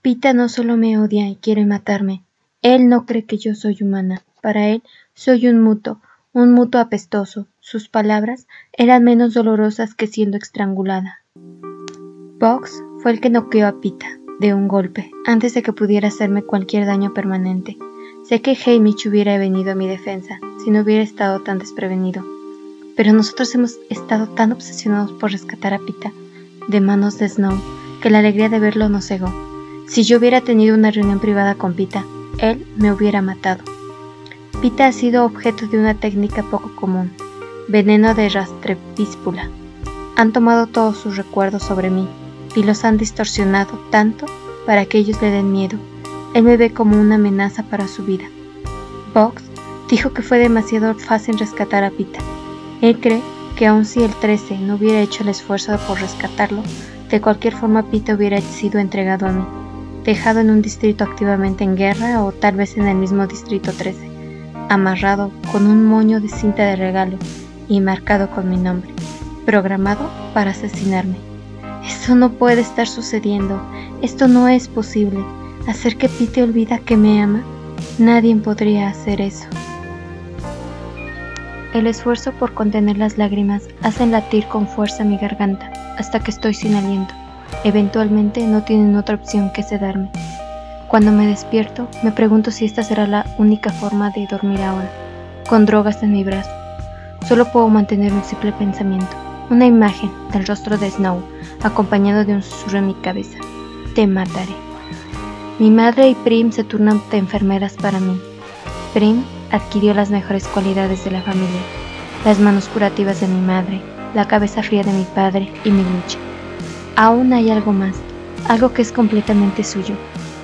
Pita no solo me odia y quiere matarme. Él no cree que yo soy humana. Para él soy un muto apestoso. Sus palabras eran menos dolorosas que siendo estrangulada. Bugs fue el que noqueó a Pita de un golpe, antes de que pudiera hacerme cualquier daño permanente. Sé que Haymitch hubiera venido a mi defensa, si no hubiera estado tan desprevenido. Pero nosotros hemos estado tan obsesionados por rescatar a Pita de manos de Snow, que la alegría de verlo nos cegó. Si yo hubiera tenido una reunión privada con Pita, él me hubiera matado. Pita ha sido objeto de una técnica poco común, veneno de rastrevíspula. Han tomado todos sus recuerdos sobre mí y los han distorsionado tanto para que ellos le den miedo. Él me ve como una amenaza para su vida. Bugs dijo que fue demasiado fácil rescatar a Pita. Él cree que aun si el 13 no hubiera hecho el esfuerzo por rescatarlo, de cualquier forma Pita hubiera sido entregado a mí, dejado en un distrito activamente en guerra o tal vez en el mismo distrito 13, amarrado con un moño de cinta de regalo y marcado con mi nombre, programado para asesinarme. Esto no puede estar sucediendo, esto no es posible. ¿Hacer que Pita olvida que me ama? Nadie podría hacer eso. El esfuerzo por contener las lágrimas hace latir con fuerza mi garganta hasta que estoy sin aliento. Eventualmente no tienen otra opción que sedarme. Cuando me despierto, me pregunto si esta será la única forma de dormir ahora, con drogas en mi brazo. Solo puedo mantener un simple pensamiento, una imagen del rostro de Snow, acompañado de un susurro en mi cabeza. Te mataré. Mi madre y Prim se turnan de enfermeras para mí. Prim adquirió las mejores cualidades de la familia, las manos curativas de mi madre, la cabeza fría de mi padre y mi lucha. Aún hay algo más, algo que es completamente suyo,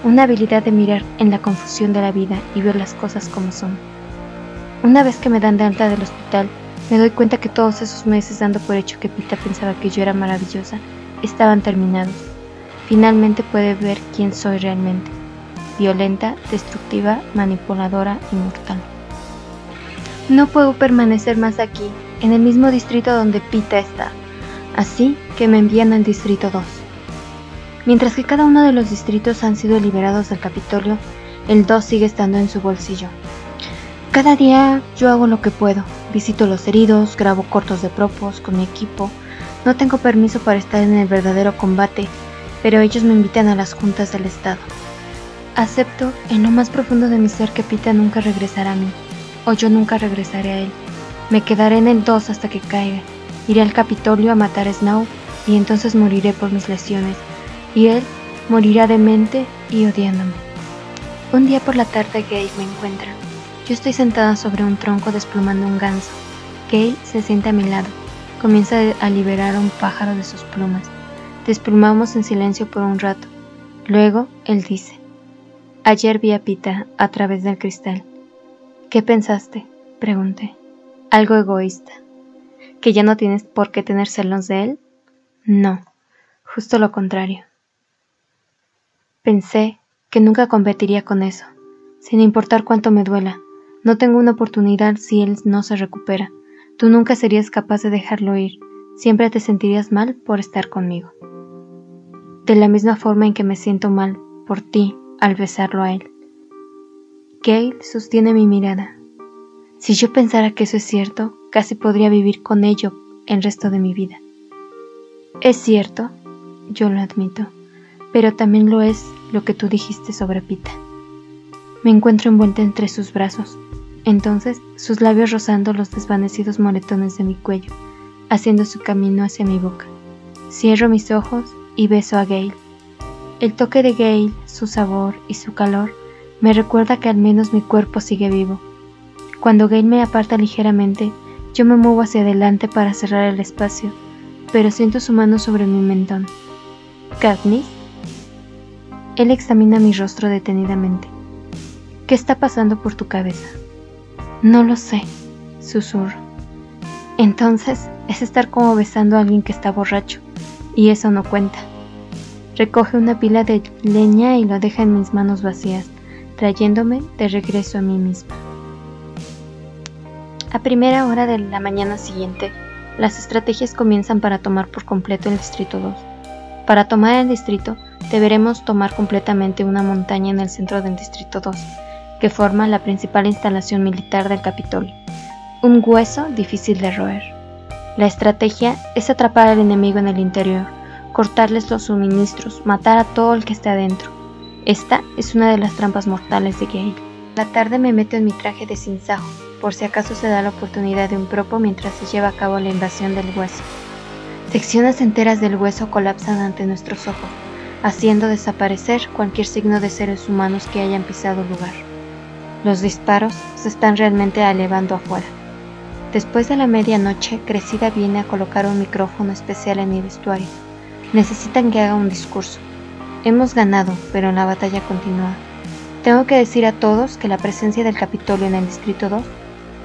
una habilidad de mirar en la confusión de la vida y ver las cosas como son. Una vez que me dan de alta del hospital, me doy cuenta que todos esos meses dando por hecho que Pita pensaba que yo era maravillosa, estaban terminados. Finalmente puede ver quién soy realmente. Violenta, destructiva, manipuladora y mortal. No puedo permanecer más aquí, en el mismo distrito donde Pita está. Así que me envían al distrito 2. Mientras que cada uno de los distritos han sido liberados del Capitolio, el 2 sigue estando en su bolsillo. Cada día yo hago lo que puedo. Visito los heridos, grabo cortos de propos con mi equipo. No tengo permiso para estar en el verdadero combate, pero ellos me invitan a las juntas del estado. Acepto en lo más profundo de mi ser que Pita nunca regresará a mí, o yo nunca regresaré a él. Me quedaré en el 2 hasta que caiga. Iré al Capitolio a matar a Snow y entonces moriré por mis lesiones, y él morirá demente y odiándome. Un día por la tarde Gale me encuentra. Yo estoy sentada sobre un tronco desplumando un ganso. Gale se sienta a mi lado. Comienza a liberar a un pájaro de sus plumas. Desplumamos en silencio por un rato. Luego él dice: ayer vi a Pita a través del cristal. ¿Qué pensaste?, pregunté. Algo egoísta. ¿Que ya no tienes por qué tener celos de él? No, justo lo contrario. Pensé que nunca competiría con eso, sin importar cuánto me duela. No tengo una oportunidad si él no se recupera. Tú nunca serías capaz de dejarlo ir. Siempre te sentirías mal por estar conmigo. De la misma forma en que me siento mal por ti al besarlo a él. Gale sostiene mi mirada. Si yo pensara que eso es cierto, casi podría vivir con ello el resto de mi vida. Es cierto, yo lo admito, pero también lo es lo que tú dijiste sobre Pita. Me encuentro envuelta entre sus brazos, entonces sus labios rozando los desvanecidos moretones de mi cuello, haciendo su camino hacia mi boca. Cierro mis ojos y beso a Gale. El toque de Gale, su sabor y su calor me recuerda que al menos mi cuerpo sigue vivo. Cuando Gale me aparta ligeramente, yo me muevo hacia adelante para cerrar el espacio, pero siento su mano sobre mi mentón. ¿Katniss? Él examina mi rostro detenidamente. ¿Qué está pasando por tu cabeza? No lo sé, susurro. Entonces es estar como besando a alguien que está borracho, y eso no cuenta. Recoge una pila de leña y lo deja en mis manos vacías, trayéndome de regreso a mí misma. A primera hora de la mañana siguiente, las estrategias comienzan para tomar por completo el Distrito 2. Para tomar el distrito, deberemos tomar completamente una montaña en el centro del Distrito 2, que forma la principal instalación militar del Capitolio. Un hueso difícil de roer. La estrategia es atrapar al enemigo en el interior, cortarles los suministros, matar a todo el que esté adentro. Esta es una de las trampas mortales de Gale. La tarde me meto en mi traje de sinsajo, por si acaso se da la oportunidad de un propo mientras se lleva a cabo la invasión del hueso. Secciones enteras del hueso colapsan ante nuestros ojos, haciendo desaparecer cualquier signo de seres humanos que hayan pisado el lugar. Los disparos se están realmente elevando afuera. Después de la medianoche, Crecida viene a colocar un micrófono especial en mi vestuario. Necesitan que haga un discurso. Hemos ganado, pero la batalla continúa. Tengo que decir a todos que la presencia del Capitolio en el Distrito 2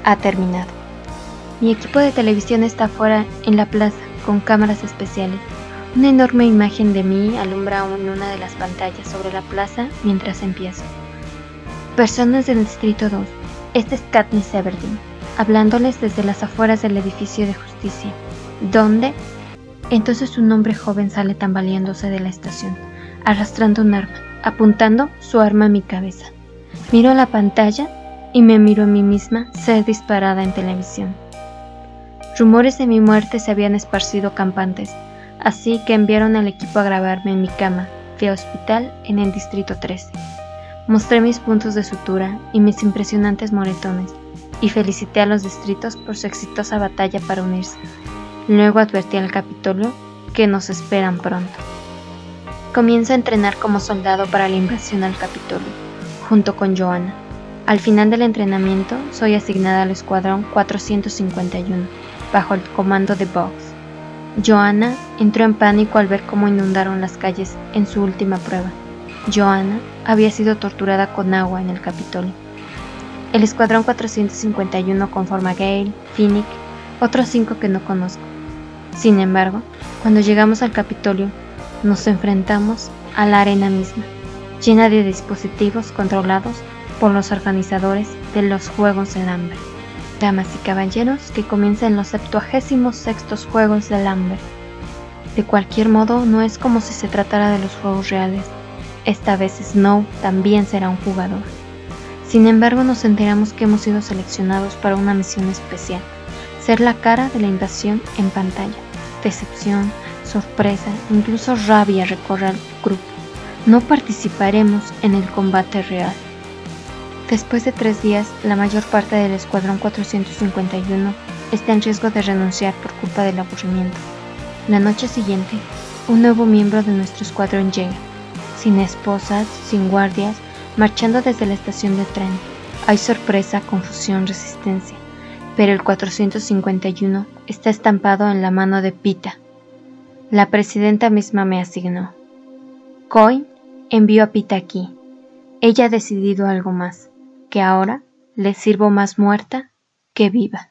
ha terminado. Mi equipo de televisión está afuera en la plaza, con cámaras especiales. Una enorme imagen de mí alumbra en una de las pantallas sobre la plaza mientras empiezo. Personas del Distrito 2, este es Katniss Everdeen, hablándoles desde las afueras del edificio de justicia. ¿Dónde? Entonces un hombre joven sale tambaleándose de la estación, arrastrando un arma, apuntando su arma a mi cabeza. Miro la pantalla y me miro a mí misma ser disparada en televisión. Rumores de mi muerte se habían esparcido campantes, así que enviaron al equipo a grabarme en mi cama de hospital en el Distrito 13. Mostré mis puntos de sutura y mis impresionantes moretones, y felicité a los distritos por su exitosa batalla para unirse. Luego advertí al Capitolio que nos esperan pronto. Comienzo a entrenar como soldado para la invasión al Capitolio, junto con Joanna. Al final del entrenamiento, soy asignada al Escuadrón 451, bajo el comando de Bugs. Joanna entró en pánico al ver cómo inundaron las calles en su última prueba. Joanna había sido torturada con agua en el Capitolio. El Escuadrón 451 conforma a Gale, Finnick, otros 5 que no conozco. Sin embargo, cuando llegamos al Capitolio, nos enfrentamos a la arena misma, llena de dispositivos controlados por los organizadores de los Juegos del Hambre. Damas y caballeros, que comiencen los 76º Juegos del Hambre. De cualquier modo, no es como si se tratara de los Juegos reales. Esta vez Snow también será un jugador. Sin embargo, nos enteramos que hemos sido seleccionados para una misión especial, ser la cara de la invasión en pantalla. Decepción, sorpresa, incluso rabia recorre al grupo. No participaremos en el combate real. Después de 3 días, la mayor parte del Escuadrón 451 está en riesgo de renunciar por culpa del aburrimiento. La noche siguiente, un nuevo miembro de nuestro escuadrón llega, sin esposas, sin guardias, marchando desde la estación de tren. Hay sorpresa, confusión, resistencia, pero el 451 está estampado en la mano de Pita. La presidenta misma me asignó. Coin envió a Pita aquí. Ella ha decidido algo más, que ahora le sirvo más muerta que viva.